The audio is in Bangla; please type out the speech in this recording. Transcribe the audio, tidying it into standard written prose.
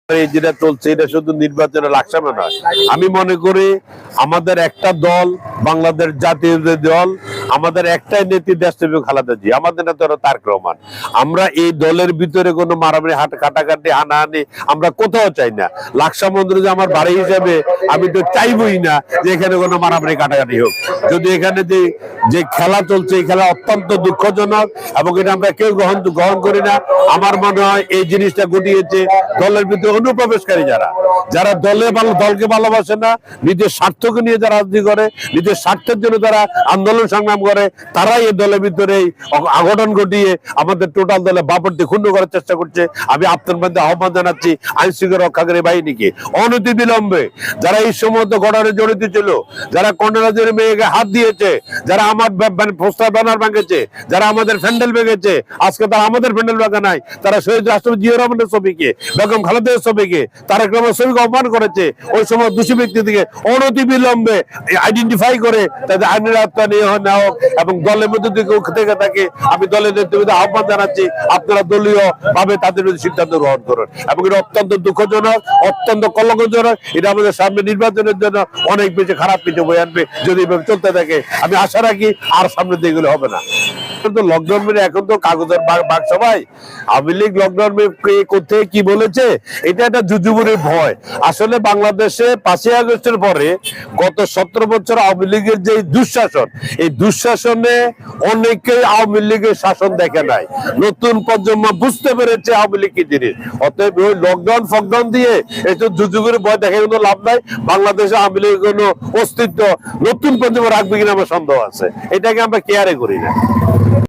যেটা চলছে এটা শুধু নির্বাচনের লাকসামে নয়। আমি মনে করি আমাদের একটা দল, বাংলাদেশ জাতীয় দল, আমাদের একটাই নেত্রী দেশপ্রেমিক খালেদা জিয়া, আমাদের নেতা হলো তারেক রহমান। আমরা এই দলের ভিতরে কোনো মারামারি কাটাকাটি হানাহানি আমরা কোথাও চাই না। লাকসাম মন্দির যে আমার বাড়ি হিসাবে আমি তো চাইবই না যে এখানে কোনো মারামারি কাটাকাটি হোক। যদি এখানে যে খেলা চলছে এই খেলা অত্যন্ত দুঃখজনক এবং এটা আমরা কেউ গ্রহণ করি না। আমার মনে হয় এই জিনিসটা ঘটিয়েছে দলের ভিতরে অনুপ্রবেশকারী যারা দলকে ভালোবাসে না, নিজের স্বার্থকে নিয়ে যারা রাজনীতি করে, নিজের স্বার্থের জন্য যারা আন্দোলন সংগ্রাম করে, তারাই এই দলের ভিতরে অঘটন ঘটিয়ে আমাদের টোটাল দলে বাপরটি ক্ষুণ্ণ করার চেষ্টা করছে। আমি আপনার মধ্যে আহ্বান জানাচ্ছি আইন শৃঙ্খলা রক্ষাকারী বাহিনীকে অনতি বিলম্বে যারা এই সমস্ত ঘটনায় জড়িত ছিল, যারা কন্যারাজের মেয়েকে হাত দিয়েছে, যারা আমার পোস্টার ব্যানার ভেঙেছে, যারা আমাদের প্যান্ডেল ভেঙেছে, আজকে তারা আমাদের প্যান্ডেল ভাঙা নাই, তারা শহীদ রাষ্ট্রপতি জিয়া রহমানের ছবিকে, বেগম খালেদার ছবিকে, তারেক রহমানের ছবিকে অপমান করেছে। ওই সময় দোষী ব্যক্তিদিকে অনতি বিলম্বে আইডেন্টিফাই করে তাদের আইনের আওতা নেওয়া হোক এবং দলের মধ্যে থেকে থাকে। আমি দলের নেতৃত্বে আহ্বান জানাচ্ছি আপনারা দলীয় ভাবে তাদের সিদ্ধান্ত গ্রহণ করুন এবং এটা অত্যন্ত দুঃখজনক, অত্যন্ত কলঙ্কজনক। এটা আমাদের সামনে নির্বাচনের জন্য অনেক বেশি খারাপ কিছু বয়ে আনবে যদি এভাবে চলতে থাকে। আমি আশা রাখি আর সামনে দিয়ে এগুলো হবে না। লকডাউন মেনে এখন তো কাগজের বাঘ সবাই। আওয়ামী লীগ লকডাউন কোথায় কি বলেছে, এটা একটা জুজুবুরির ভয়। আসলে বাংলাদেশে 5ই আগস্টের পরে গত 17 বছর আওয়ামী লীগের যে দুঃশাসন, এই দুঃশাসনে অনেকেই আওয়ামী লীগের শাসন দেখে নাই। নতুন প্রজন্ম বুঝতে পেরেছে আওয়ামী লীগ কি জিনিস। অতএব ওই লকডাউন ফকডাউন দিয়ে এইসব জুজুবুরির ভয় দেখে কোনো লাভ নাই। বাংলাদেশে আওয়ামী লীগের কোনো অস্তিত্ব নতুন প্রজন্ম রাখবে কিনা আমার সন্দেহ আছে। এটাকে আমরা কেয়ারে করি না।